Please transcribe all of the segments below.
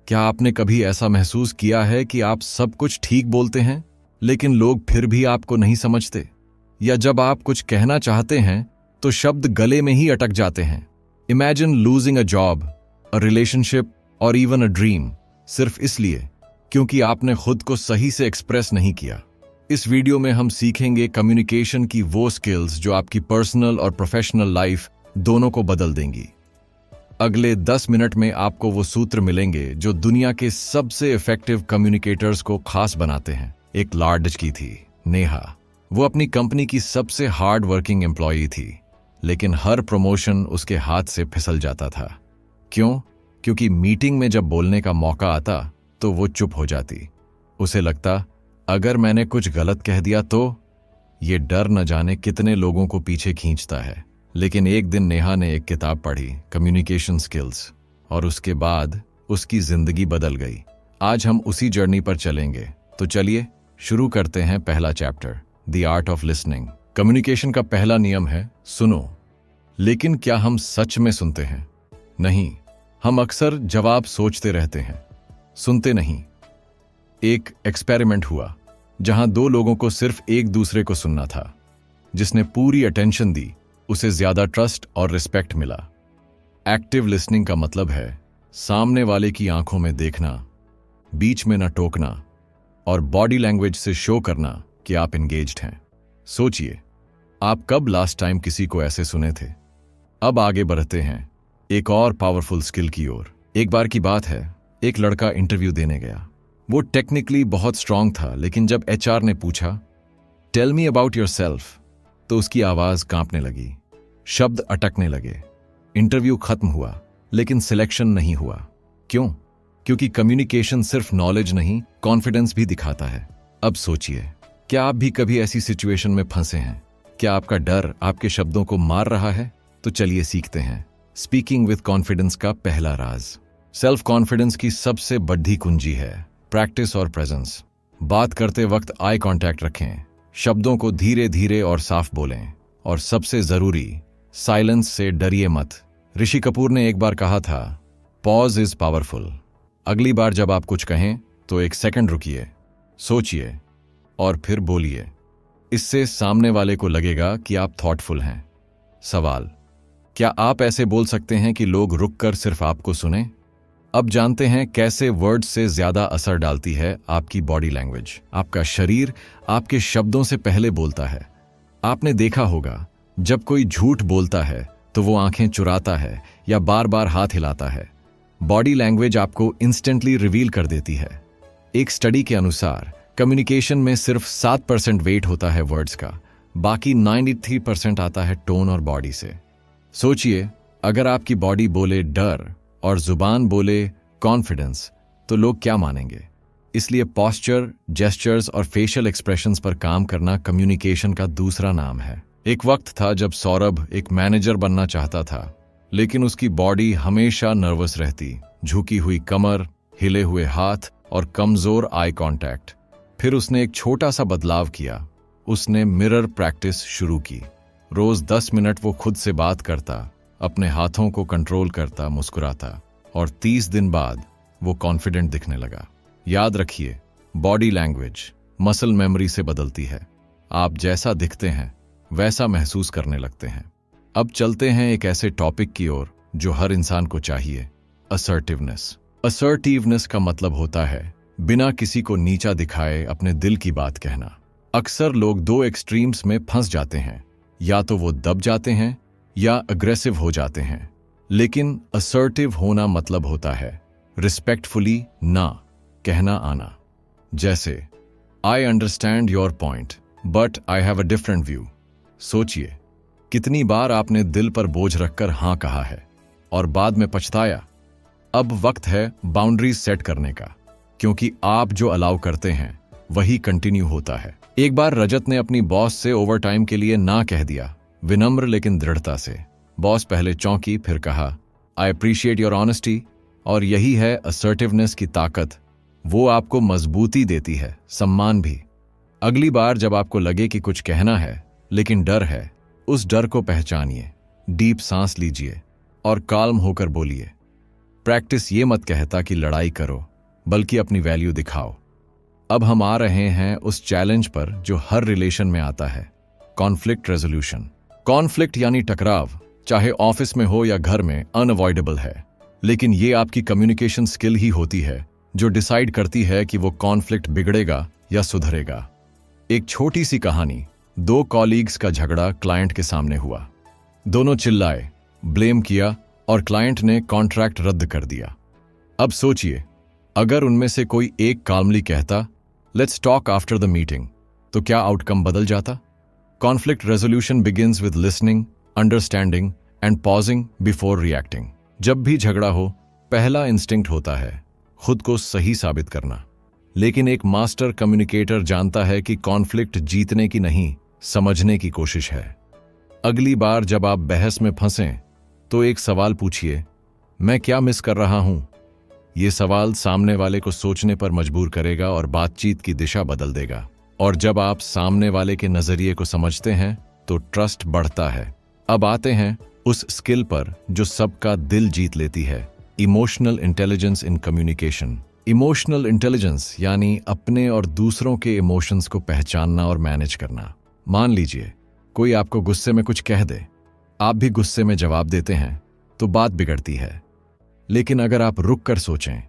क्या आपने कभी ऐसा महसूस किया है कि आप सब कुछ ठीक बोलते हैं लेकिन लोग फिर भी आपको नहीं समझते? या जब आप कुछ कहना चाहते हैं तो शब्द गले में ही अटक जाते हैं? Imagine losing a job, a relationship और इवन अ ड्रीम, सिर्फ इसलिए क्योंकि आपने खुद को सही से एक्सप्रेस नहीं किया। इस वीडियो में हम सीखेंगे कम्युनिकेशन की वो स्किल्स जो आपकी पर्सनल और प्रोफेशनल लाइफ दोनों को बदल देंगी। अगले 10 मिनट में आपको वो सूत्र मिलेंगे जो दुनिया के सबसे इफेक्टिव कम्युनिकेटर्स को खास बनाते हैं। एक लार्ज की थी, नेहा। वो अपनी कंपनी की सबसे हार्ड वर्किंग एम्प्लॉई थी, लेकिन हर प्रमोशन उसके हाथ से फिसल जाता था। क्यों? क्योंकि मीटिंग में जब बोलने का मौका आता तो वो चुप हो जाती। उसे लगता, अगर मैंने कुछ गलत कह दिया तो? ये डर न जाने कितने लोगों को पीछे खींचता है। लेकिन एक दिन नेहा ने एक किताब पढ़ी, कम्युनिकेशन स्किल्स, और उसके बाद उसकी जिंदगी बदल गई। आज हम उसी जर्नी पर चलेंगे। तो चलिए शुरू करते हैं पहला chapter, the art of listening. Communication का पहला नियम है सुनो। लेकिन क्या हम सच में सुनते हैं? नहीं, हम अक्सर जवाब सोचते रहते हैं, सुनते नहीं। एक एक्सपेरिमेंट हुआ जहां 2 लोगों को सिर्फ एक दूसरे को सुनना था। जिसने पूरी अटेंशन दी उसे ज्यादा ट्रस्ट और रिस्पेक्ट मिला। एक्टिव लिसनिंग का मतलब है सामने वाले की आंखों में देखना, बीच में न टोकना और बॉडी लैंग्वेज से शो करना कि आप एंगेज्ड हैं। सोचिए, आप कब लास्ट टाइम किसी को ऐसे सुने थे? अब आगे बढ़ते हैं एक और पावरफुल स्किल की ओर। एक बार की बात है, एक लड़का इंटरव्यू देने गया। वो टेक्निकली बहुत स्ट्रांग था, लेकिन जब एचआर ने पूछा, टेल मी अबाउट योरसेल्फ, तो उसकी आवाज कांपने लगी, शब्द अटकने लगे। इंटरव्यू खत्म हुआ, लेकिन सिलेक्शन नहीं हुआ। क्यों? क्योंकि कम्युनिकेशन सिर्फ नॉलेज नहीं, कॉन्फिडेंस भी दिखाता है। अब सोचिए, क्या आप भी कभी ऐसी सिचुएशन में फंसे हैं? क्या आपका डर आपके शब्दों को मार रहा है? तो चलिए सीखते हैं स्पीकिंग विद कॉन्फिडेंस का पहला राज। सेल्फ कॉन्फिडेंस की सबसे बड़ी कुंजी है प्रैक्टिस और प्रेजेंस। बात करते वक्त आई कांटेक्ट रखें, शब्दों को धीरे धीरे और साफ बोलें, और सबसे जरूरी, साइलेंस से डरिए मत। ऋषि कपूर ने एक बार कहा था, पॉज इज पावरफुल। अगली बार जब आप कुछ कहें तो 1 सेकंड रुकिए, सोचिए और फिर बोलिए। इससे सामने वाले को लगेगा कि आप थॉटफुल हैं। सवाल, क्या आप ऐसे बोल सकते हैं कि लोग रुककर सिर्फ आपको सुने? अब जानते हैं कैसे वर्ड्स से ज्यादा असर डालती है आपकी बॉडी लैंग्वेज। आपका शरीर आपके शब्दों से पहले बोलता है। आपने देखा होगा, जब कोई झूठ बोलता है तो वो आंखें चुराता है या बार बार हाथ हिलाता है। बॉडी लैंग्वेज आपको इंस्टेंटली रिवील कर देती है। एक स्टडी के अनुसार कम्युनिकेशन में सिर्फ 7% वेट होता है वर्ड्स का, बाकी 93% आता है टोन और बॉडी से। सोचिए, अगर आपकी बॉडी बोले डर और जुबान बोले कॉन्फिडेंस, तो लोग क्या मानेंगे? इसलिए पॉस्चर, जेस्चर्स और फेशियल एक्सप्रेशंस पर काम करना कम्युनिकेशन का दूसरा नाम है। एक वक्त था जब सौरभ एक मैनेजर बनना चाहता था, लेकिन उसकी बॉडी हमेशा नर्वस रहती। झुकी हुई कमर, हिले हुए हाथ और कमजोर आई कांटेक्ट। फिर उसने एक छोटा सा बदलाव किया। उसने मिरर प्रैक्टिस शुरू की। रोज 10 मिनट वो खुद से बात करता, अपने हाथों को कंट्रोल करता, मुस्कुराता, और 30 दिन बाद वो कॉन्फिडेंट दिखने लगा। याद रखिए, बॉडी लैंग्वेज मसल मेमोरी से बदलती है। आप जैसा दिखते हैं वैसा महसूस करने लगते हैं। अब चलते हैं एक ऐसे टॉपिक की ओर जो हर इंसान को चाहिए, असर्टिवनेस। असर्टिवनेस का मतलब होता है बिना किसी को नीचा दिखाए अपने दिल की बात कहना। अक्सर लोग 2 एक्सट्रीम्स में फंस जाते हैं, या तो वो दब जाते हैं या अग्रेसिव हो जाते हैं। लेकिन असर्टिव होना मतलब होता है रिस्पेक्टफुली ना कहना आना। जैसे, I understand your point but I have a different view. सोचिए, कितनी बार आपने दिल पर बोझ रखकर हाँ कहा है और बाद में पछताया। अब वक्त है बाउंड्रीज सेट करने का, क्योंकि आप जो अलाउ करते हैं वही कंटिन्यू होता है। एक बार रजत ने अपनी बॉस से ओवरटाइम के लिए ना कह दिया, विनम्र लेकिन दृढ़ता से। बॉस पहले चौंकी, फिर कहा, आई अप्रिशिएट योर ऑनेस्टी। और यही है असर्टिवनेस की ताकत। वो आपको मजबूती देती है, सम्मान भी। अगली बार जब आपको लगे कि कुछ कहना है लेकिन डर है, उस डर को पहचानिए, डीप सांस लीजिए और काल्म होकर बोलिए, प्रैक्टिस ये मत कहता कि लड़ाई करो, बल्कि अपनी वैल्यू दिखाओ। अब हम आ रहे हैं उस चैलेंज पर जो हर रिलेशन में आता है, कॉन्फ्लिक्ट रेजोल्यूशन। कॉन्फ्लिक्ट यानी टकराव, चाहे ऑफिस में हो या घर में, अनअवॉइडेबल है। लेकिन ये आपकी कम्युनिकेशन स्किल ही होती है जो डिसाइड करती है कि वो कॉन्फ्लिक्ट बिगड़ेगा या सुधरेगा। एक छोटी सी कहानी, 2 कॉलीग्स का झगड़ा क्लाइंट के सामने हुआ। दोनों चिल्लाए, ब्लेम किया और क्लाइंट ने कॉन्ट्रैक्ट रद्द कर दिया। अब सोचिए, अगर उनमें से कोई एक काल्मली कहता, let's talk after the meeting, तो क्या आउटकम बदल जाता? Conflict resolution begins with listening, understanding and pausing before reacting. जब भी झगड़ा हो, पहला इंस्टिंक्ट होता है खुद को सही साबित करना। लेकिन एक मास्टर कम्युनिकेटर जानता है कि कॉन्फ्लिक्ट जीतने की नहीं, समझने की कोशिश है। अगली बार जब आप बहस में फंसें तो एक सवाल पूछिए, मैं क्या मिस कर रहा हूं? यह सवाल सामने वाले को सोचने पर मजबूर करेगा और बातचीत की दिशा बदल देगा। और जब आप सामने वाले के नजरिए को समझते हैं तो ट्रस्ट बढ़ता है। अब आते हैं उस स्किल पर जो सबका दिल जीत लेती है, emotional intelligence in communication. Emotional intelligence यानी अपने और दूसरों के इमोशंस को पहचानना और मैनेज करना। मान लीजिए कोई आपको गुस्से में कुछ कह दे, आप भी गुस्से में जवाब देते हैं तो बात बिगड़ती है। लेकिन अगर आप रुक कर सोचें,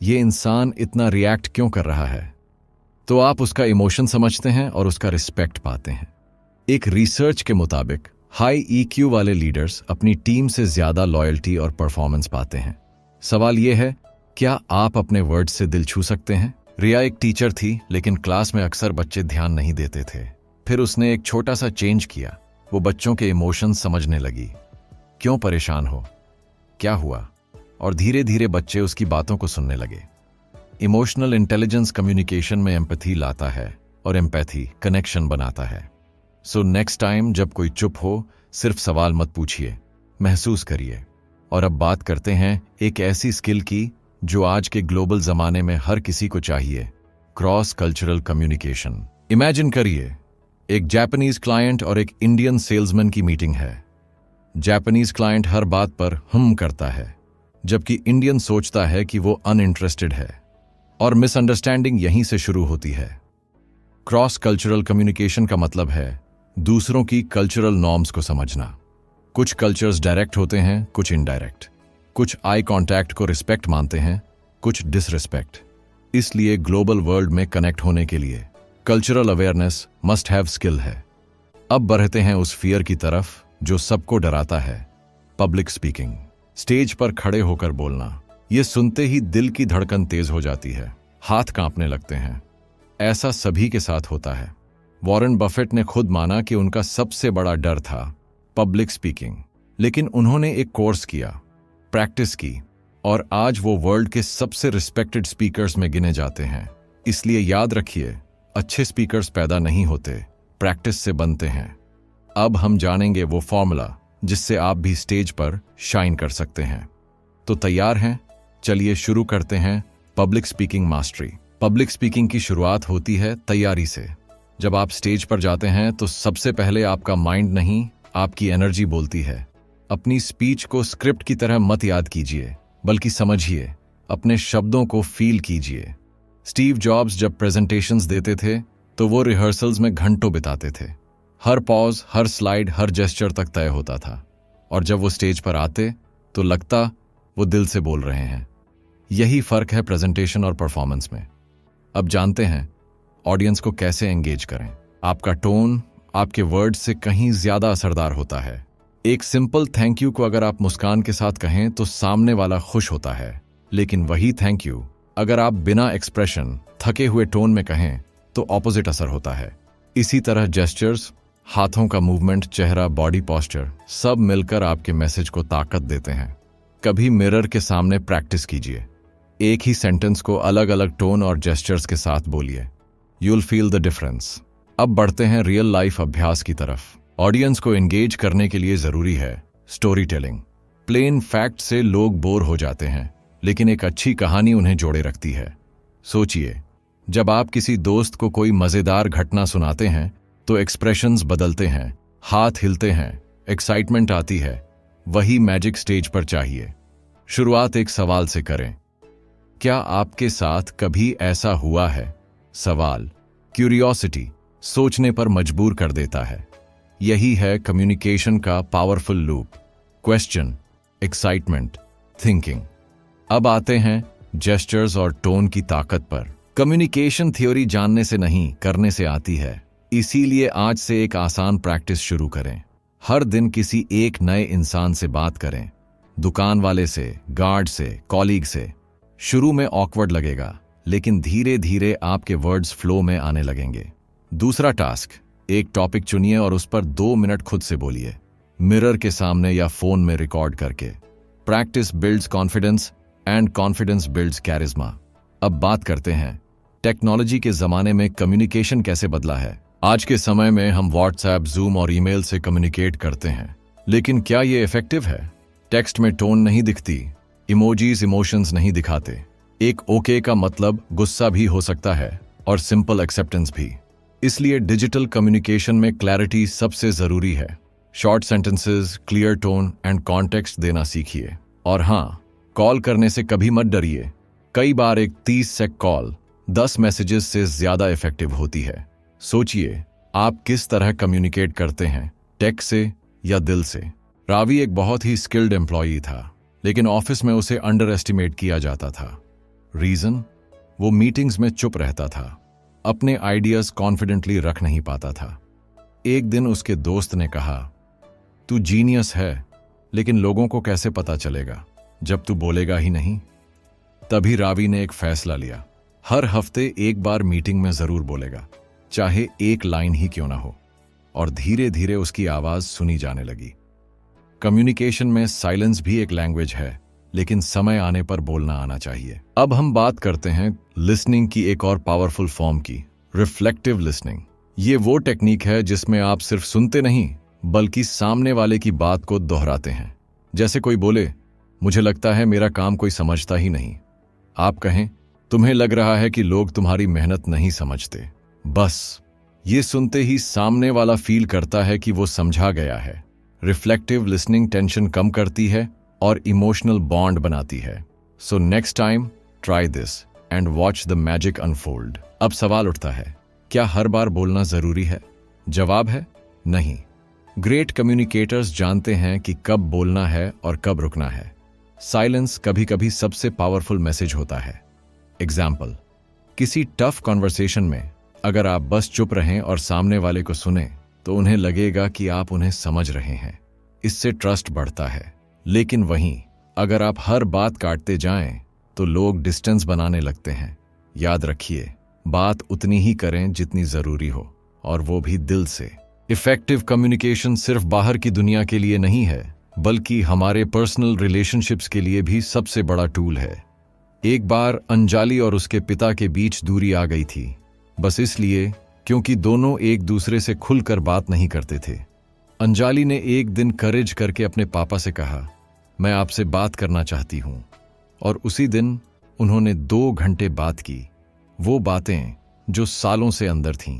ये इंसान इतना रिएक्ट क्यों कर रहा है, तो आप उसका इमोशन समझते हैं और उसका रिस्पेक्ट पाते हैं। एक रिसर्च के मुताबिक हाई ईक्यू वाले लीडर्स अपनी टीम से ज्यादा लॉयल्टी और परफॉर्मेंस पाते हैं। सवाल यह है, क्या आप अपने वर्ड से दिल छू सकते हैं? रिया एक टीचर थी, लेकिन क्लास में अक्सर बच्चे ध्यान नहीं देते थे। फिर उसने एक छोटा सा चेंज किया। वो बच्चों के इमोशंस समझने लगी, क्यों परेशान हो, क्या हुआ, और धीरे धीरे बच्चे उसकी बातों को सुनने लगे। इमोशनल इंटेलिजेंस कम्युनिकेशन में एम्पैथी लाता है और एम्पैथी कनेक्शन बनाता है। सो नेक्स्ट टाइम जब कोई चुप हो, सिर्फ सवाल मत पूछिए, महसूस करिए। और अब बात करते हैं एक ऐसी स्किल की जो आज के ग्लोबल जमाने में हर किसी को चाहिए, क्रॉस कल्चरल कम्युनिकेशन। इमेजिन करिए, एक जापानीज क्लाइंट और एक इंडियन सेल्समैन की मीटिंग है। जापानीज क्लाइंट हर बात पर करता है, जबकि इंडियन सोचता है कि वो अनइंटरेस्टेड है, और मिसअंडरस्टैंडिंग यहीं से शुरू होती है। क्रॉस कल्चरल कम्युनिकेशन का मतलब है दूसरों की कल्चरल नॉर्म्स को समझना। कुछ कल्चर्स डायरेक्ट होते हैं, कुछ इनडायरेक्ट। कुछ आई कांटेक्ट को रिस्पेक्ट मानते हैं, कुछ डिसरिस्पेक्ट। इसलिए ग्लोबल वर्ल्ड में कनेक्ट होने के लिए cultural awareness must have skill है। अब बढ़ते हैं उस फियर की तरफ जो सबको डराता है, पब्लिक स्पीकिंग। स्टेज पर खड़े होकर बोलना। ये सुनते ही दिल की धड़कन तेज हो जाती है, हाथ कांपने लगते हैं। ऐसा सभी के साथ होता है। वॉरेन बफेट ने खुद माना कि उनका सबसे बड़ा डर था पब्लिक स्पीकिंग, लेकिन उन्होंने एक कोर्स किया, प्रैक्टिस की, और आज वो वर्ल्ड के सबसे रिस्पेक्टेड स्पीकर्स में गिने जाते हैं। इसलिए याद रखिए, अच्छे स्पीकर्स पैदा नहीं होते, प्रैक्टिस से बनते हैं। अब हम जानेंगे वो फॉर्मूला जिससे आप भी स्टेज पर शाइन कर सकते हैं। तो तैयार हैं? चलिए शुरू करते हैं public speaking mastery. Public speaking की शुरुआत होती है तैयारी से। जब आप स्टेज पर जाते हैं तो सबसे पहले आपका माइंड नहीं, आपकी एनर्जी बोलती है। अपनी स्पीच को स्क्रिप्ट की तरह मत याद कीजिए, बल्कि समझिए, अपने शब्दों को फील कीजिए। स्टीव जॉब्स जब प्रेजेंटेशंस देते थे तो वो रिहर्सल्स में घंटों बिताते थे। हर पॉज, हर स्लाइड, हर जेस्चर तक तय होता था, और जब वो स्टेज पर आते तो लगता वो दिल से बोल रहे हैं। यही फर्क है प्रेजेंटेशन और परफॉर्मेंस में। अब जानते हैं ऑडियंस को कैसे एंगेज करें। आपका टोन आपके वर्ड से कहीं ज्यादा असरदार होता है। एक सिंपल थैंक यू को अगर आप मुस्कान के साथ कहें तो सामने वाला खुश होता है, लेकिन वही थैंक यू अगर आप बिना एक्सप्रेशन, थके हुए टोन में कहें तो ऑपोजिट असर होता है। इसी तरह जेस्चर्स, हाथों का मूवमेंट, चेहरा, बॉडी पोस्चर सब मिलकर आपके मैसेज को ताकत देते हैं। कभी मिरर के सामने प्रैक्टिस कीजिए। एक ही सेंटेंस को अलग अलग टोन और जेस्चर्स के साथ बोलिए। You'll feel the difference. अब बढ़ते हैं रियल लाइफ अभ्यास की तरफ। ऑडियंस को एंगेज करने के लिए जरूरी है स्टोरी टेलिंग। प्लेन फैक्ट से लोग बोर हो जाते हैं, लेकिन एक अच्छी कहानी उन्हें जोड़े रखती है। सोचिए, जब आप किसी दोस्त को कोई मजेदार घटना सुनाते हैं तो एक्सप्रेशंस बदलते हैं, हाथ हिलते हैं, एक्साइटमेंट आती है। वही मैजिक स्टेज पर चाहिए। शुरुआत एक सवाल से करें। क्या आपके साथ कभी ऐसा हुआ है? सवाल क्यूरियोसिटी सोचने पर मजबूर कर देता है। यही है कम्युनिकेशन का powerful loop. Question, excitement, thinking. अब आते हैं जेस्चर्स और टोन की ताकत पर। कम्युनिकेशन थ्योरी जानने से नहीं, करने से आती है। इसीलिए आज से एक आसान प्रैक्टिस शुरू करें। हर दिन किसी एक नए इंसान से बात करें। दुकान वाले से, गार्ड से, कॉलीग से। शुरू में ऑकवर्ड लगेगा, लेकिन धीरे धीरे आपके वर्ड्स फ्लो में आने लगेंगे। दूसरा टास्क, एक टॉपिक चुनिए और उस पर 2 मिनट खुद से बोलिए, मिरर के सामने या फोन में रिकॉर्ड करके। Practice builds confidence and confidence builds charisma. अब बात करते हैं टेक्नोलॉजी के जमाने में कम्युनिकेशन कैसे बदला है। आज के समय में हम व्हाट्सएप, जूम और ईमेल से कम्युनिकेट करते हैं, लेकिन क्या ये इफेक्टिव है? टेक्स्ट में टोन नहीं दिखती, इमोजीज इमोशंस नहीं दिखाते। एक ओके का मतलब गुस्सा भी हो सकता है और सिंपल एक्सेप्टेंस भी। इसलिए डिजिटल कम्युनिकेशन में क्लैरिटी सबसे जरूरी है। Short sentences, clear tone and context देना सीखिए। और हाँ, कॉल करने से कभी मत डरिए। कई बार एक 30 सेकंड कॉल 10 मैसेजेस से ज्यादा इफेक्टिव होती है। सोचिए, आप किस तरह कम्युनिकेट करते हैं, टेक्स्ट से या दिल से? रावी एक बहुत ही स्किल्ड एम्प्लॉई था, लेकिन ऑफिस में उसे अंडर एस्टिमेट किया जाता था। रीजन? वो मीटिंग्स में चुप रहता था, अपने आइडियाज कॉन्फिडेंटली रख नहीं पाता था। एक दिन उसके दोस्त ने कहा, तू जीनियस है, लेकिन लोगों को कैसे पता चलेगा जब तू बोलेगा ही नहीं? तभी रावी ने एक फैसला लिया, हर हफ्ते एक बार मीटिंग में जरूर बोलेगा, चाहे एक लाइन ही क्यों ना हो। और धीरे धीरे उसकी आवाज सुनी जाने लगी। कम्युनिकेशन में साइलेंस भी एक लैंग्वेज है, लेकिन समय आने पर बोलना आना चाहिए। अब हम बात करते हैं लिसनिंग की एक और पावरफुल फॉर्म की, रिफ्लेक्टिव लिसनिंग। ये वो टेक्निक है जिसमें आप सिर्फ सुनते नहीं, बल्कि सामने वाले की बात को दोहराते हैं। जैसे कोई बोले, मुझे लगता है मेरा काम कोई समझता ही नहीं। आप कहें, तुम्हें लग रहा है कि लोग तुम्हारी मेहनत नहीं समझते। बस ये सुनते ही सामने वाला फील करता है कि वो समझा गया है। रिफ्लेक्टिव लिसनिंग टेंशन कम करती है और इमोशनल बॉन्ड बनाती है। So next time try this and watch the magic unfold. अब सवाल उठता है, क्या हर बार बोलना जरूरी है? जवाब है नहीं। ग्रेट कम्युनिकेटर्स जानते हैं कि कब बोलना है और कब रुकना है। साइलेंस कभी कभी सबसे पावरफुल मैसेज होता है। एग्जाम्पल, किसी टफ कॉन्वर्सेशन में अगर आप बस चुप रहें और सामने वाले को सुने, तो उन्हें लगेगा कि आप उन्हें समझ रहे हैं। इससे ट्रस्ट बढ़ता है। लेकिन वहीं अगर आप हर बात काटते जाएं, तो लोग डिस्टेंस बनाने लगते हैं। याद रखिए, बात उतनी ही करें जितनी जरूरी हो, और वो भी दिल से। इफेक्टिव कम्युनिकेशन सिर्फ बाहर की दुनिया के लिए नहीं है, बल्कि हमारे पर्सनल रिलेशनशिप्स के लिए भी सबसे बड़ा टूल है। एक बार अंजलि और उसके पिता के बीच दूरी आ गई थी, बस इसलिए क्योंकि दोनों एक दूसरे से खुलकर बात नहीं करते थे। अंजलि ने एक दिन करेज करके अपने पापा से कहा, मैं आपसे बात करना चाहती हूं। और उसी दिन उन्होंने 2 घंटे बात की, वो बातें जो सालों से अंदर थीं।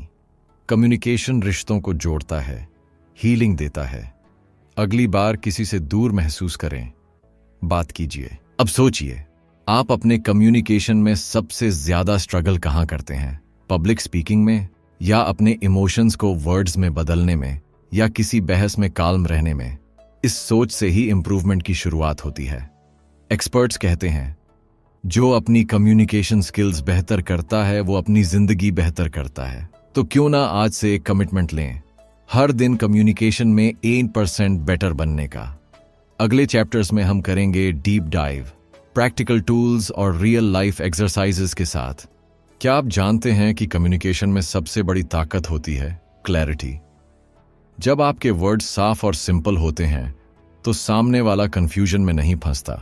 कम्युनिकेशन रिश्तों को जोड़ता है, हीलिंग देता है। अगली बार किसी से दूर महसूस करें, बात कीजिए। अब सोचिए, आप अपने कम्युनिकेशन में सबसे ज्यादा स्ट्रगल कहां करते हैं? पब्लिक स्पीकिंग में, या अपने इमोशंस को वर्ड्स में बदलने में, या किसी बहस में काल्म रहने में? इस सोच से ही इंप्रूवमेंट की शुरुआत होती है। एक्सपर्ट्स कहते हैं, जो अपनी कम्युनिकेशन स्किल्स बेहतर करता है, वो अपनी जिंदगी बेहतर करता है। तो क्यों ना आज से एक कमिटमेंट लें, हर दिन कम्युनिकेशन में 1% बेटर बनने का। अगले चैप्टर्स में हम करेंगे डीप डाइव, प्रैक्टिकल टूल्स और रियल लाइफ एक्सरसाइजेस के साथ। क्या आप जानते हैं कि कम्युनिकेशन में सबसे बड़ी ताकत होती है क्लैरिटी? जब आपके वर्ड्स साफ और सिंपल होते हैं, तो सामने वाला कंफ्यूजन में नहीं फंसता।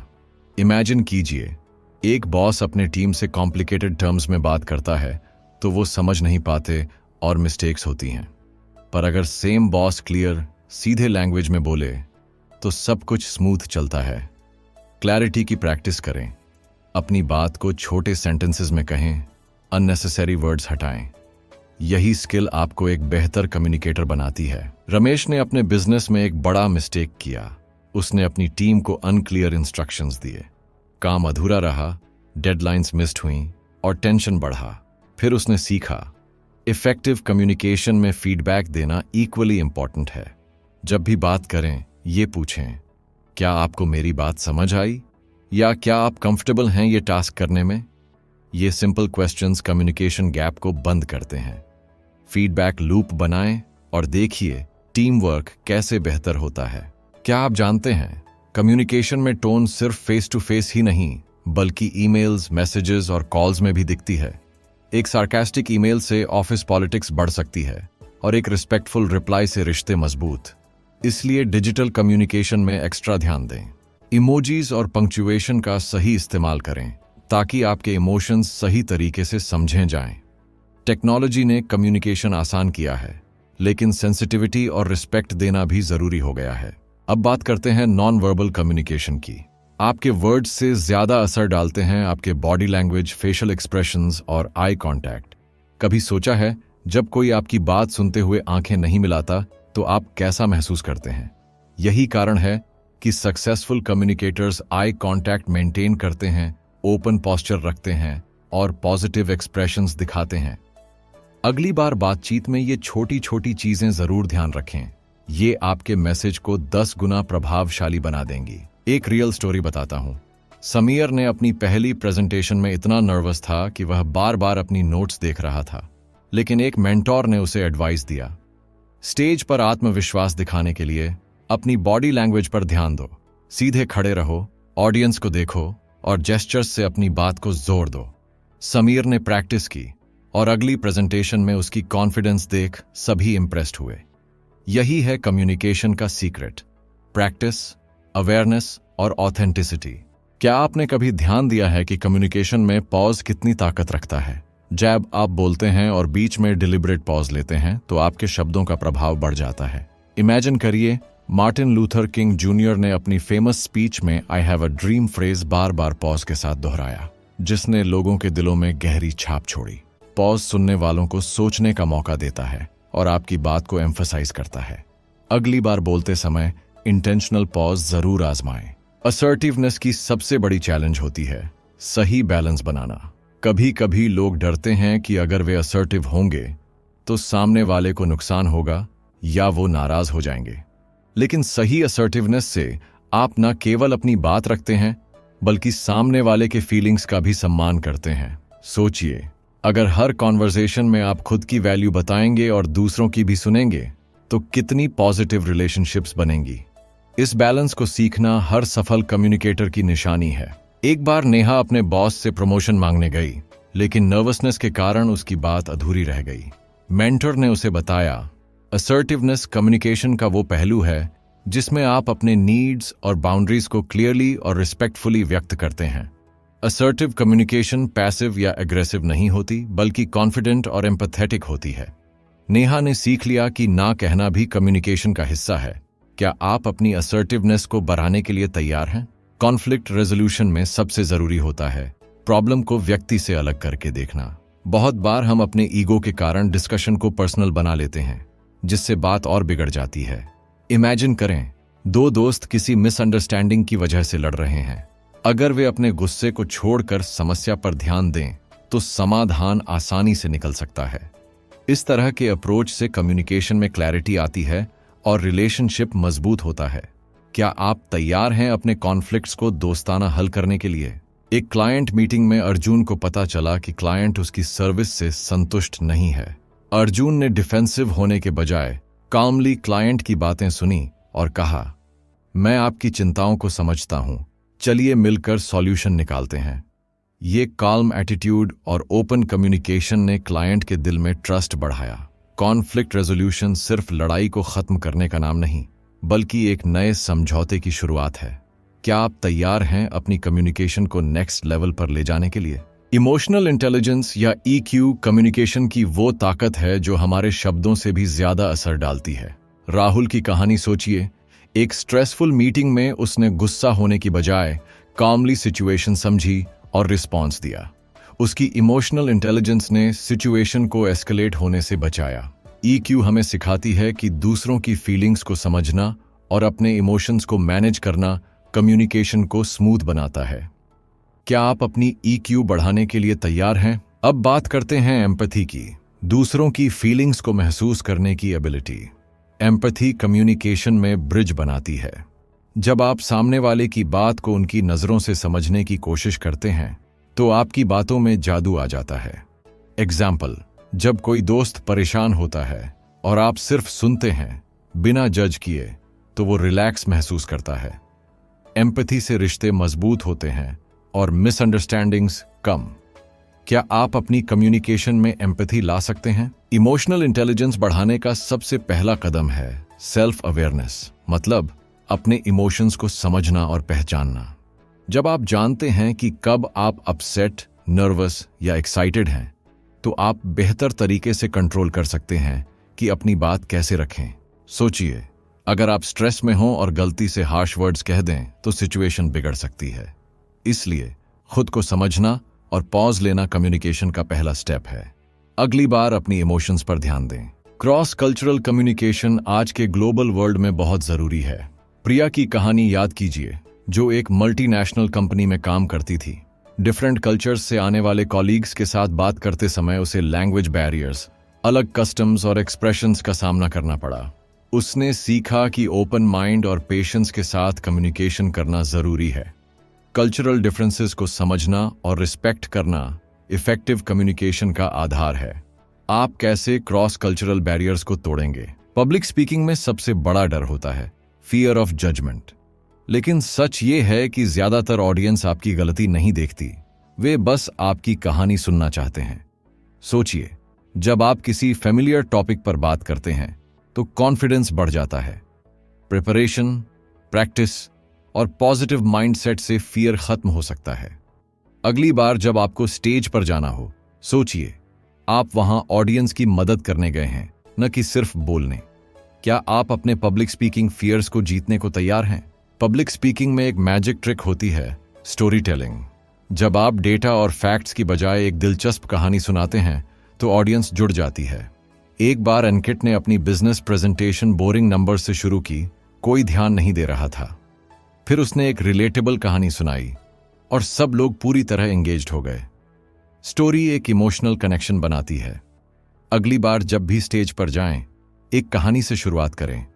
इमेजिन कीजिए, एक बॉस अपने टीम से कॉम्प्लिकेटेड टर्म्स में बात करता है, तो वो समझ नहीं पाते और मिस्टेक्स होती हैं। पर अगर सेम बॉस क्लियर, सीधे लैंग्वेज में बोले, तो सब कुछ स्मूथ चलता है। क्लैरिटी की प्रैक्टिस करें, अपनी बात को छोटे सेंटेंसेस में कहें, अननेसेसरी वर्ड्स हटाएं। यही स्किल आपको एक बेहतर कम्युनिकेटर बनाती है। रमेश ने अपने बिजनेस में एक बड़ा मिस्टेक किया। उसने अपनी टीम को अनक्लियर इंस्ट्रक्शंस दिए। काम अधूरा रहा, डेडलाइंस मिस्ड हुई और टेंशन बढ़ा। फिर उसने सीखा, इफेक्टिव कम्युनिकेशन में फीडबैक देना इक्वली इंपॉर्टेंट है। जब भी बात करें, ये पूछें, क्या आपको मेरी बात समझ आई, या क्या आप कंफर्टेबल हैं ये टास्क करने में। ये सिंपल क्वेश्चंस कम्युनिकेशन गैप को बंद करते हैं। फीडबैक लूप बनाएं और देखिए टीम वर्क कैसे बेहतर होता है। क्या आप जानते हैं, कम्युनिकेशन में टोन सिर्फ फेस टू फेस ही नहीं, बल्कि ईमेल्स, मैसेजेस और कॉल्स में भी दिखती है। एक सार्कास्टिक ईमेल से ऑफिस पॉलिटिक्स बढ़ सकती है और एक रिस्पेक्टफुल रिप्लाई से रिश्ते मजबूत। इसलिए डिजिटल कम्युनिकेशन में एक्स्ट्रा ध्यान दें। इमोजीज और पंक्चुएशन का सही इस्तेमाल करें ताकि आपके इमोशंस सही तरीके से समझे जाएं। टेक्नोलॉजी ने कम्युनिकेशन आसान किया है, लेकिन सेंसिटिविटी और रिस्पेक्ट देना भी जरूरी हो गया है। अब बात करते हैं नॉन वर्बल कम्युनिकेशन की। आपके वर्ड्स से ज्यादा असर डालते हैं आपके बॉडी लैंग्वेज, फेशियल एक्सप्रेशंस और आई कांटेक्ट। कभी सोचा है, जब कोई आपकी बात सुनते हुए आंखें नहीं मिलाता तो आप कैसा महसूस करते हैं? यही कारण है कि successful communicators eye contact maintain करते हैं, ओपन पोस्चर रखते हैं और पॉजिटिव एक्सप्रेशंस दिखाते हैं। अगली बार बातचीत में ये छोटी छोटी चीजें जरूर ध्यान रखें। ये आपके मैसेज को 10 गुना प्रभावशाली बना देंगी। एक रियल स्टोरी बताता हूं। समीर ने अपनी पहली प्रेजेंटेशन में इतना नर्वस था कि वह बार बार अपनी नोट्स देख रहा था, लेकिन एक मेंटोर ने उसे एडवाइस दिया, स्टेज पर आत्मविश्वास दिखाने के लिए अपनी बॉडी लैंग्वेज पर ध्यान दो, सीधे खड़े रहो, ऑडियंस को देखो और जेस्चर्स से अपनी बात को जोर दो। समीर ने प्रैक्टिस की और अगली प्रेजेंटेशन में उसकी कॉन्फिडेंस देख सभी इंप्रेस्ड हुए। यही है कम्युनिकेशन का सीक्रेट, प्रैक्टिस, अवेयरनेस और ऑथेंटिसिटी। क्या आपने कभी ध्यान दिया है कि कम्युनिकेशन में पॉज कितनी ताकत रखता है? जब आप बोलते हैं और बीच में डिलिबरेट पॉज लेते हैं तो आपके शब्दों का प्रभाव बढ़ जाता है। इमेजिन करिए, मार्टिन लूथर किंग जूनियर ने अपनी फेमस स्पीच में I have a dream phrase bar bar pause के साथ दोहराया, जिसने लोगों के दिलों में गहरी छाप छोड़ी। पॉज सुनने वालों को सोचने का मौका देता है और आपकी बात को एम्फसाइज करता है। अगली बार बोलते समय इंटेंशनल पॉज जरूर आजमाएं। असर्टिवनेस की सबसे बड़ी चैलेंज होती है सही बैलेंस बनाना। कभी कभी लोग डरते हैं कि अगर वे असर्टिव होंगे तो सामने वाले को नुकसान होगा या वो नाराज हो जाएंगे। लेकिन सही असर्टिवनेस से आप न केवल अपनी बात रखते हैं, बल्कि सामने वाले के फीलिंग्स का भी सम्मान करते हैं। सोचिए, अगर हर कॉन्वर्सेशन में आप खुद की वैल्यू बताएंगे और दूसरों की भी सुनेंगे तो कितनी पॉजिटिव रिलेशनशिप्स बनेंगी। इस बैलेंस को सीखना हर सफल कम्युनिकेटर की निशानी है। एक बार नेहा अपने बॉस से प्रमोशन मांगने गई, लेकिन नर्वसनेस के कारण उसकी बात अधूरी रह गई। मेंटर ने उसे बताया, असर्टिवनेस कम्युनिकेशन का वो पहलू है जिसमें आप अपने नीड्स और बाउंड्रीज को क्लियरली और रिस्पेक्टफुली व्यक्त करते हैं। असर्टिव कम्युनिकेशन पैसिव या एग्रेसिव नहीं होती, बल्कि कॉन्फिडेंट और एम्पैथेटिक होती है। नेहा ने सीख लिया कि ना कहना भी कम्युनिकेशन का हिस्सा है। क्या आप अपनी असर्टिवनेस को बढ़ाने के लिए तैयार हैं? कॉन्फ्लिक्ट रेजोल्यूशन में सबसे जरूरी होता है प्रॉब्लम को व्यक्ति से अलग करके देखना। बहुत बार हम अपने ईगो के कारण डिस्कशन को पर्सनल बना लेते हैं, जिससे बात और बिगड़ जाती है। इमेजिन करें, 2 दोस्त किसी मिसअंडरस्टैंडिंग की वजह से लड़ रहे हैं। अगर वे अपने गुस्से को छोड़कर समस्या पर ध्यान दें तो समाधान आसानी से निकल सकता है। इस तरह के अप्रोच से कम्युनिकेशन में क्लैरिटी आती है और रिलेशनशिप मजबूत होता है। क्या आप तैयार हैं अपने कॉन्फ्लिक्ट्स को दोस्ताना हल करने के लिए? एक क्लाइंट मीटिंग में अर्जुन को पता चला कि क्लाइंट उसकी सर्विस से संतुष्ट नहीं है। अर्जुन ने डिफेंसिव होने के बजाय कामली क्लाइंट की बातें सुनी और कहा, मैं आपकी चिंताओं को समझता हूं, चलिए मिलकर सॉल्यूशन निकालते हैं। ये काल्म एटीट्यूड और ओपन कम्युनिकेशन ने क्लाइंट के दिल में ट्रस्ट बढ़ाया। कॉन्फ्लिक्ट रेजोल्यूशन सिर्फ लड़ाई को खत्म करने का नाम नहीं, बल्कि एक नए समझौते की शुरुआत है। क्या आप तैयार हैं अपनी कम्युनिकेशन को नेक्स्ट लेवल पर ले जाने के लिए? इमोशनल इंटेलिजेंस या EQ कम्युनिकेशन की वो ताकत है जो हमारे शब्दों से भी ज्यादा असर डालती है। राहुल की कहानी सोचिए। एक स्ट्रेसफुल मीटिंग में उसने गुस्सा होने की बजाय कामली सिचुएशन समझी और रिस्पॉन्स दिया। उसकी इमोशनल इंटेलिजेंस ने सिचुएशन को एस्केलेट होने से बचाया। EQ हमें सिखाती है कि दूसरों की फीलिंग्स को समझना और अपने इमोशंस को मैनेज करना कम्युनिकेशन को स्मूथ बनाता है। क्या आप अपनी EQ बढ़ाने के लिए तैयार हैं? अब बात करते हैं एम्पैथी की, दूसरों की फीलिंग्स को महसूस करने की एबिलिटी। एम्पैथी कम्युनिकेशन में ब्रिज बनाती है। जब आप सामने वाले की बात को उनकी नज़रों से समझने की कोशिश करते हैं तो आपकी बातों में जादू आ जाता है। एग्जाम्पल, जब कोई दोस्त परेशान होता है और आप सिर्फ सुनते हैं बिना जज किए तो वो रिलैक्स महसूस करता है। एम्पैथी से रिश्ते मजबूत होते हैं और मिसअंडरस्टैंडिंग्स कम। क्या आप अपनी कम्युनिकेशन में एम्पैथी ला सकते हैं? इमोशनल इंटेलिजेंस बढ़ाने का सबसे पहला कदम है सेल्फ अवेयरनेस, मतलब अपने इमोशंस को समझना और पहचानना। जब आप जानते हैं कि कब आप अपसेट, नर्वस या एक्साइटेड हैं, तो आप बेहतर तरीके से कंट्रोल कर सकते हैं कि अपनी बात कैसे रखें। सोचिए, अगर आप स्ट्रेस में हों और गलती से हार्श वर्ड्स कह दें तो सिचुएशन बिगड़ सकती है। इसलिए खुद को समझना और पॉज लेना कम्युनिकेशन का पहला स्टेप है। अगली बार अपनी इमोशंस पर ध्यान दें। क्रॉस कल्चरल कम्युनिकेशन आज के ग्लोबल वर्ल्ड में बहुत जरूरी है। प्रिया की कहानी याद कीजिए, जो एक मल्टीनेशनल कंपनी में काम करती थी। डिफरेंट कल्चर्स से आने वाले कॉलीग्स के साथ बात करते समय उसे लैंग्वेज बैरियर्स, अलग कस्टम्स और एक्सप्रेशंस का सामना करना पड़ा। उसने सीखा कि ओपन माइंड और पेशेंस के साथ कम्युनिकेशन करना जरूरी है। कल्चरल डिफरेंसेस को समझना और रिस्पेक्ट करना इफेक्टिव कम्युनिकेशन का आधार है। आप कैसे क्रॉस कल्चरल बैरियर्स को तोड़ेंगे? पब्लिक स्पीकिंग में सबसे बड़ा डर होता है फियर ऑफ जजमेंट। लेकिन सच ये है कि ज्यादातर ऑडियंस आपकी गलती नहीं देखती, वे बस आपकी कहानी सुनना चाहते हैं। सोचिए, जब आप किसी फेमिलियर टॉपिक पर बात करते हैं तो कॉन्फिडेंस बढ़ जाता है। प्रिपरेशन, प्रैक्टिस और पॉजिटिव माइंडसेट से फियर खत्म हो सकता है। अगली बार जब आपको स्टेज पर जाना हो, सोचिए आप वहां ऑडियंस की मदद करने गए हैं, न कि सिर्फ बोलने। क्या आप अपने पब्लिक स्पीकिंग फियर्स को जीतने को तैयार हैं? पब्लिक स्पीकिंग में एक मैजिक ट्रिक होती है, स्टोरी टेलिंग। जब आप डेटा और फैक्ट्स की बजाय एक दिलचस्प कहानी सुनाते हैं तो ऑडियंस जुड़ जाती है। एक बार एनकिट ने अपनी बिजनेस प्रेजेंटेशन बोरिंग नंबर से शुरू की, कोई ध्यान नहीं दे रहा था। फिर उसने एक रिलेटेबल कहानी सुनाई और सब लोग पूरी तरह एंगेज्ड हो गए। स्टोरी एक इमोशनल कनेक्शन बनाती है। अगली बार जब भी स्टेज पर जाएं, एक कहानी से शुरुआत करें।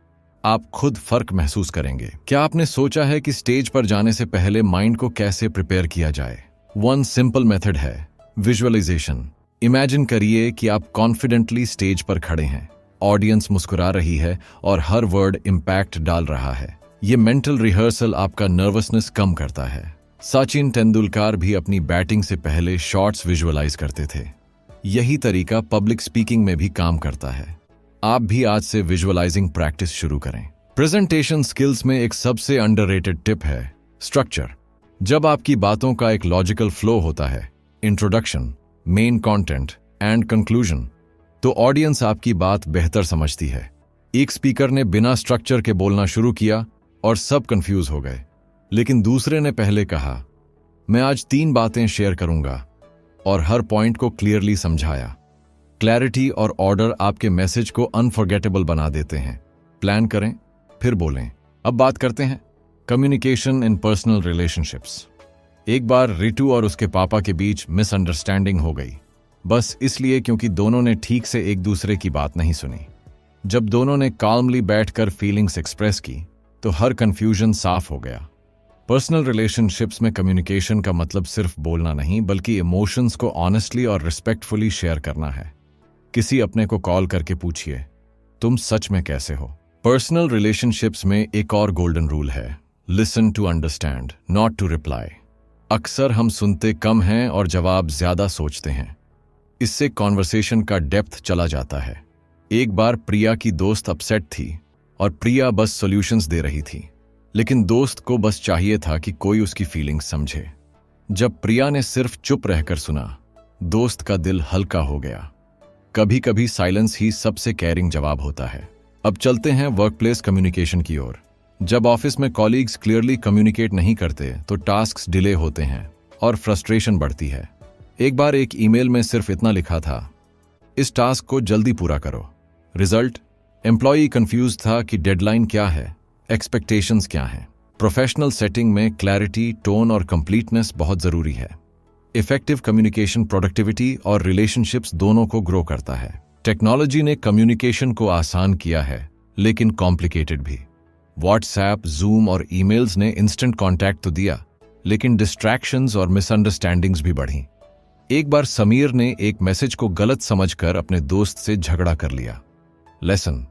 आप खुद फर्क महसूस करेंगे। क्या आपने सोचा है कि स्टेज पर जाने से पहले माइंड को कैसे प्रिपेयर किया जाए? वन सिंपल मेथड है विजुअलाइजेशन। इमेजिन करिए कि आप कॉन्फिडेंटली स्टेज पर खड़े हैं, ऑडियंस मुस्कुरा रही है और हर वर्ड इम्पैक्ट डाल रहा है। ये मेंटल रिहर्सल आपका नर्वसनेस कम करता है। सचिन तेंदुलकर भी अपनी बैटिंग से पहले शॉट्स विजुअलाइज करते थे। यही तरीका पब्लिक स्पीकिंग में भी काम करता है। आप भी आज से विजुअलाइजिंग प्रैक्टिस शुरू करें। प्रेजेंटेशन स्किल्स में एक सबसे अंडररेटेड टिप है स्ट्रक्चर। जब आपकी बातों का एक लॉजिकल फ्लो होता है, introduction, main content and conclusion, तो ऑडियंस आपकी बात बेहतर समझती है। एक स्पीकर ने बिना स्ट्रक्चर के बोलना शुरू किया और सब कंफ्यूज हो गए, लेकिन दूसरे ने पहले कहा, मैं आज 3 बातें शेयर करूंगा, और हर पॉइंट को क्लियरली समझाया। क्लैरिटी और ऑर्डर आपके मैसेज को अनफॉरगेटेबल बना देते हैं। प्लान करें, फिर बोलें। अब बात करते हैं कम्युनिकेशन इन पर्सनल रिलेशनशिप्स। एक बार रितु और उसके पापा के बीच मिसअंडरस्टैंडिंग हो गई, बस इसलिए क्योंकि दोनों ने ठीक से एक दूसरे की बात नहीं सुनी। जब दोनों ने काल्मली बैठकर फीलिंग्स एक्सप्रेस की तो हर कंफ्यूजन साफ हो गया। पर्सनल रिलेशनशिप्स में कम्युनिकेशन का मतलब सिर्फ बोलना नहीं, बल्कि इमोशंस को ऑनेस्टली और रिस्पेक्टफुली शेयर करना है। किसी अपने को कॉल करके पूछिए, तुम सच में कैसे हो? पर्सनल रिलेशनशिप्स में एक और गोल्डन रूल है, listen to understand, not to reply. अक्सर हम सुनते कम हैं और जवाब ज्यादा सोचते हैं। इससे कॉन्वर्सेशन का डेप्थ चला जाता है। एक बार प्रिया की दोस्त अपसेट थी और प्रिया बस सॉल्यूशंस दे रही थी, लेकिन दोस्त को बस चाहिए था कि कोई उसकी फीलिंग्स समझे। जब प्रिया ने सिर्फ चुप रहकर सुना, दोस्त का दिल हल्का हो गया। कभी कभी साइलेंस ही सबसे केयरिंग जवाब होता है। अब चलते हैं वर्कप्लेस कम्युनिकेशन की ओर। जब ऑफिस में कॉलीग्स क्लियरली कम्युनिकेट नहीं करते तो टास्क्स डिले होते हैं और फ्रस्ट्रेशन बढ़ती है। एक बार एक ईमेल में सिर्फ इतना लिखा था, इस टास्क को जल्दी पूरा करो। रिजल्ट, एम्प्लॉई कंफ्यूज था कि डेडलाइन क्या है, एक्सपेक्टेशंस क्या हैं। प्रोफेशनल सेटिंग में क्लैरिटी, टोन और कंप्लीटनेस बहुत जरूरी है। इफेक्टिव कम्युनिकेशन प्रोडक्टिविटी और रिलेशनशिप्स दोनों को ग्रो करता है। टेक्नोलॉजी ने कम्युनिकेशन को आसान किया है, लेकिन कॉम्प्लिकेटेड भी। व्हाट्सएप, जूम और ईमेल्स ने इंस्टेंट कॉन्टैक्ट तो दिया, लेकिन डिस्ट्रैक्शंस और मिसअंडरस्टैंडिंग्स भी बढ़ी। एक बार समीर ने एक मैसेज को गलत समझकर अपने दोस्त से झगड़ा कर लिया। Lesson: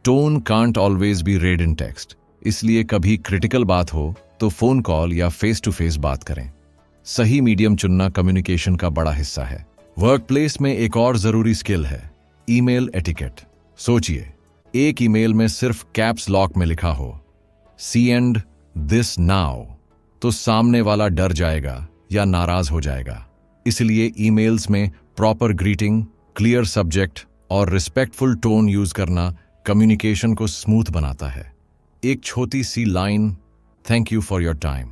tone can't always be red in text, इसलिए कभी क्रिटिकल बात हो तो फोन कॉल या फेस टू फेस बात करें। सही मीडियम चुनना कम्युनिकेशन का बड़ा हिस्सा है। वर्कप्लेस में एक और जरूरी स्किल है ईमेल एटिकेट। सोचिए, एक ईमेल में सिर्फ कैप्स लॉक में लिखा हो सेंड दिस नाउ, तो सामने वाला डर जाएगा या नाराज हो जाएगा। इसलिए ईमेल्स में प्रॉपर ग्रीटिंग, क्लियर सब्जेक्ट और रिस्पेक्टफुल टोन यूज करना कम्युनिकेशन को स्मूथ बनाता है। एक छोटी सी line, thank you for your time,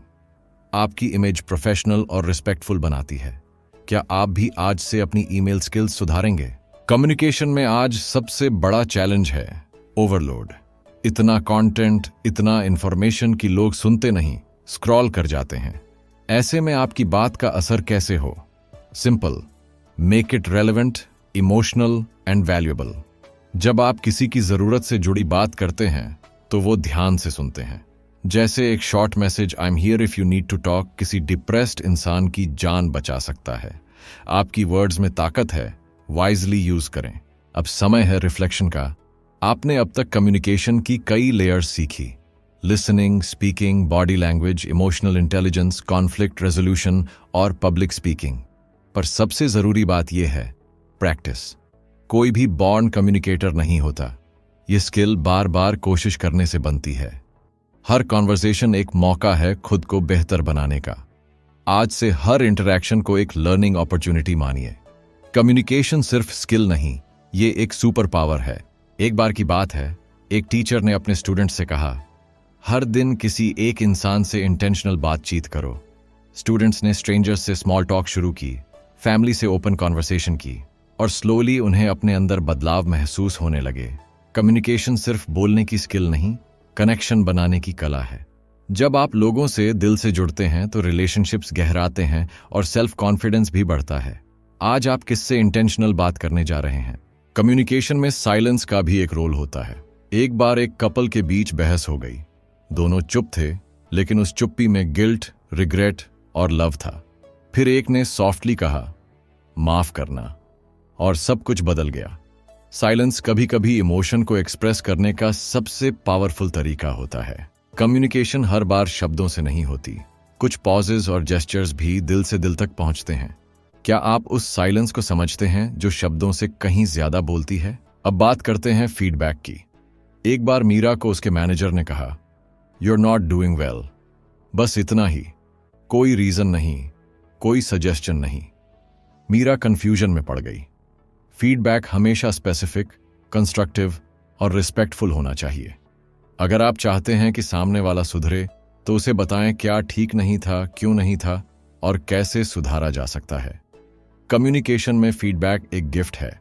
आपकी इमेज प्रोफेशनल और रिस्पेक्टफुल बनाती है। क्या आप भी आज से अपनी ईमेल स्किल्स सुधारेंगे? कम्युनिकेशन में आज सबसे बड़ा चैलेंज है ओवरलोड। इतना कंटेंट, इतना इंफॉर्मेशन कि लोग सुनते नहीं, स्क्रॉल कर जाते हैं। ऐसे में आपकी बात का असर कैसे हो? Simple: make it relevant, emotional and valuable. जब आप किसी की जरूरत से जुड़ी बात करते हैं तो वो ध्यान से सुनते हैं। जैसे एक short message, I am here if you need to talk, किसी डिप्रेस्ड इंसान की जान बचा सकता है। आपकी वर्ड्स में ताकत है, वाइजली यूज करें। अब समय है रिफ्लेक्शन का। आपने अब तक कम्युनिकेशन की कई लेयर्स सीखी: listening, speaking, body language, emotional intelligence, conflict resolution और पब्लिक स्पीकिंग। पर सबसे जरूरी बात यह है प्रैक्टिस। कोई भी बॉर्न कम्युनिकेटर नहीं होता। यह स्किल बार बार कोशिश करने से बनती है। हर कॉन्वर्सेशन एक मौका है खुद को बेहतर बनाने का। आज से हर इंटरैक्शन को एक लर्निंग अपॉर्चुनिटी मानिए। कम्युनिकेशन सिर्फ स्किल नहीं, ये एक सुपर पावर है। एक बार की बात है, एक टीचर ने अपने स्टूडेंट से कहा, हर दिन किसी एक इंसान से इंटेंशनल बातचीत करो। स्टूडेंट्स ने स्ट्रेंजर्स से स्मॉल टॉक शुरू की, फैमिली से ओपन कॉन्वर्सेशन की, और स्लोली उन्हें अपने अंदर बदलाव महसूस होने लगे। कम्युनिकेशन सिर्फ बोलने की स्किल नहीं, कनेक्शन बनाने की कला है। जब आप लोगों से दिल से जुड़ते हैं तो रिलेशनशिप्स गहराते हैं और सेल्फ कॉन्फिडेंस भी बढ़ता है। आज आप किससे इंटेंशनल बात करने जा रहे हैं? कम्युनिकेशन में साइलेंस का भी एक रोल होता है। एक बार एक कपल के बीच बहस हो गई। दोनों चुप थे, लेकिन उस चुप्पी में गिल्ट, रिग्रेट और लव था। फिर एक ने सॉफ्टली कहा, माफ करना, और सब कुछ बदल गया। साइलेंस कभी कभी इमोशन को एक्सप्रेस करने का सबसे पावरफुल तरीका होता है। कम्युनिकेशन हर बार शब्दों से नहीं होती। कुछ पॉजेज और जेस्चर्स भी दिल से दिल तक पहुंचते हैं। क्या आप उस साइलेंस को समझते हैं जो शब्दों से कहीं ज्यादा बोलती है? अब बात करते हैं फीडबैक की। एक बार मीरा को उसके मैनेजर ने कहा, you are not doing well. बस इतना ही, कोई रीजन नहीं, कोई सजेशन नहीं। मीरा कंफ्यूजन में पड़ गई। फीडबैक हमेशा स्पेसिफिक, कंस्ट्रक्टिव और रिस्पेक्टफुल होना चाहिए। अगर आप चाहते हैं कि सामने वाला सुधरे तो उसे बताएं क्या ठीक नहीं था, क्यों नहीं था और कैसे सुधारा जा सकता है। कम्युनिकेशन में फीडबैक एक गिफ्ट है,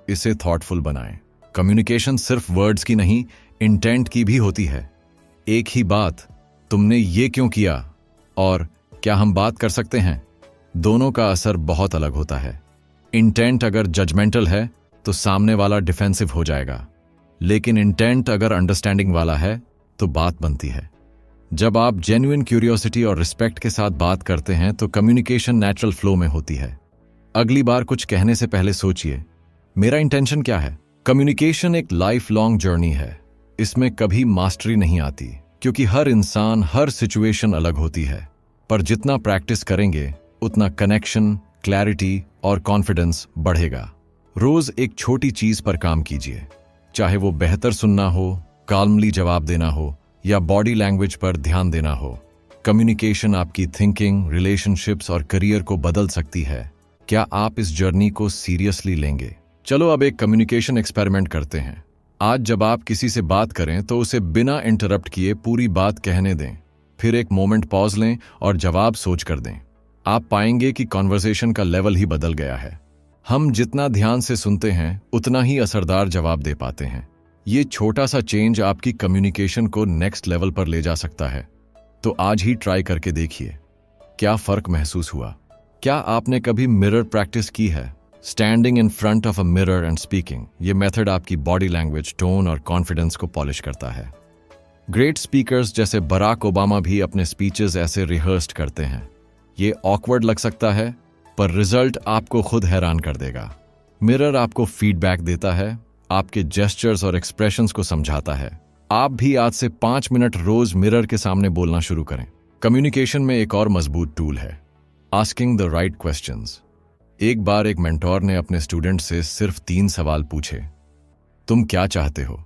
इसे थॉटफुल बनाएं। कम्युनिकेशन सिर्फ वर्ड्स की नहीं, इंटेंट की भी होती है। एक ही बात, तुमने ये क्यों किया और क्या हम बात कर सकते हैं, दोनों का असर बहुत अलग होता है। इंटेंट अगर जजमेंटल है तो सामने वाला डिफेंसिव हो जाएगा, लेकिन इंटेंट अगर अंडरस्टैंडिंग वाला है तो बात बनती है। जब आप जेन्युइन क्यूरियोसिटी और रिस्पेक्ट के साथ बात करते हैं तो कम्युनिकेशन नेचुरल फ्लो में होती है। अगली बार कुछ कहने से पहले सोचिए, मेरा इंटेंशन क्या है? कम्युनिकेशन एक लाइफ लॉन्ग जर्नी है। इसमें कभी मास्टरी नहीं आती, क्योंकि हर इंसान, हर सिचुएशन अलग होती है। पर जितना प्रैक्टिस करेंगे उतना कनेक्शन, क्लैरिटी और कॉन्फिडेंस बढ़ेगा। रोज एक छोटी चीज पर काम कीजिए, चाहे वो बेहतर सुनना हो, काल्मली जवाब देना हो या बॉडी लैंग्वेज पर ध्यान देना हो। कम्युनिकेशन आपकी थिंकिंग, रिलेशनशिप्स और करियर को बदल सकती है। क्या आप इस जर्नी को सीरियसली लेंगे? चलो अब एक कम्युनिकेशन एक्सपेरिमेंट करते हैं। आज जब आप किसी से बात करें तो उसे बिना इंटरप्ट किए पूरी बात कहने दें। फिर एक मोमेंट पॉज लें और जवाब सोच कर दें। आप पाएंगे कि कॉन्वर्सेशन का लेवल ही बदल गया है। हम जितना ध्यान से सुनते हैं उतना ही असरदार जवाब दे पाते हैं। ये छोटा सा चेंज आपकी कम्युनिकेशन को नेक्स्ट लेवल पर ले जा सकता है। तो आज ही ट्राई करके देखिए, क्या फर्क महसूस हुआ। क्या आपने कभी मिरर प्रैक्टिस की है? Standing in front of a mirror and speaking. ये मेथड आपकी बॉडी लैंग्वेज, टोन और कॉन्फिडेंस को पॉलिश करता है। ग्रेट स्पीकर्स जैसे बराक ओबामा भी अपने स्पीचेस ऐसे रिहर्स्ड करते हैं। ये ऑकवर्ड लग सकता है, पर रिजल्ट आपको खुद हैरान कर देगा। मिरर आपको फीडबैक देता है, आपके जेस्चर्स और एक्सप्रेशंस को समझाता है। आप भी आज से 5 मिनट रोज मिरर के सामने बोलना शुरू करें। कम्युनिकेशन में एक और मजबूत टूल है, आस्किंग द राइट क्वेश्चंस। एक बार एक मेंटोर ने अपने स्टूडेंट से सिर्फ 3 सवाल पूछे। तुम क्या चाहते हो,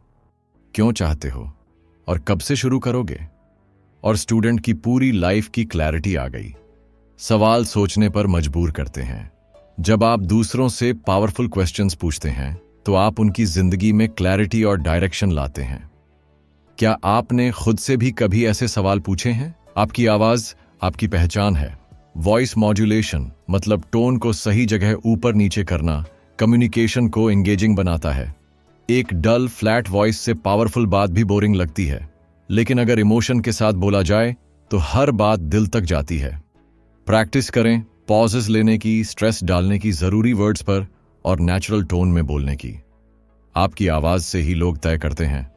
क्यों चाहते हो और कब से शुरू करोगे? और स्टूडेंट की पूरी लाइफ की क्लैरिटी आ गई। सवाल सोचने पर मजबूर करते हैं। जब आप दूसरों से पावरफुल क्वेश्चंस पूछते हैं तो आप उनकी जिंदगी में क्लैरिटी और डायरेक्शन लाते हैं। क्या आपने खुद से भी कभी ऐसे सवाल पूछे हैं? आपकी आवाज आपकी पहचान है। वॉइस मॉड्यूलेशन मतलब टोन को सही जगह ऊपर नीचे करना कम्युनिकेशन को एंगेजिंग बनाता है। एक डल फ्लैट वॉइस से पावरफुल बात भी बोरिंग लगती है, लेकिन अगर इमोशन के साथ बोला जाए तो हर बात दिल तक जाती है। प्रैक्टिस करें पॉजेस लेने की, स्ट्रेस डालने की, जरूरी वर्ड्स पर और नेचुरल टोन में बोलने की। आपकी आवाज से ही लोग तय करते हैं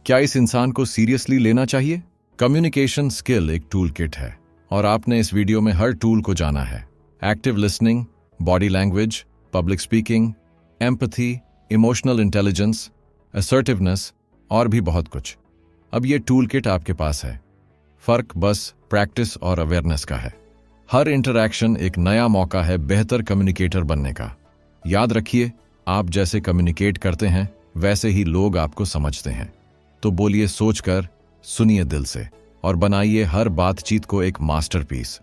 क्या इस इंसान को सीरियसली लेना चाहिए। कम्युनिकेशन स्किल एक टूल किट है और आपने इस वीडियो में हर टूल को जाना है। Active listening, body language, public speaking, empathy, emotional intelligence, assertiveness और भी बहुत कुछ। अब ये टूल किट आपके पास है। फर्क बस प्रैक्टिस और अवेयरनेस का है। हर इंटरैक्शन एक नया मौका है बेहतर कम्युनिकेटर बनने का। याद रखिए, आप जैसे कम्युनिकेट करते हैं वैसे ही लोग आपको समझते हैं। तो बोलिए सोचकर, सुनिए दिल से और बनाइए हर बातचीत को एक मास्टरपीस।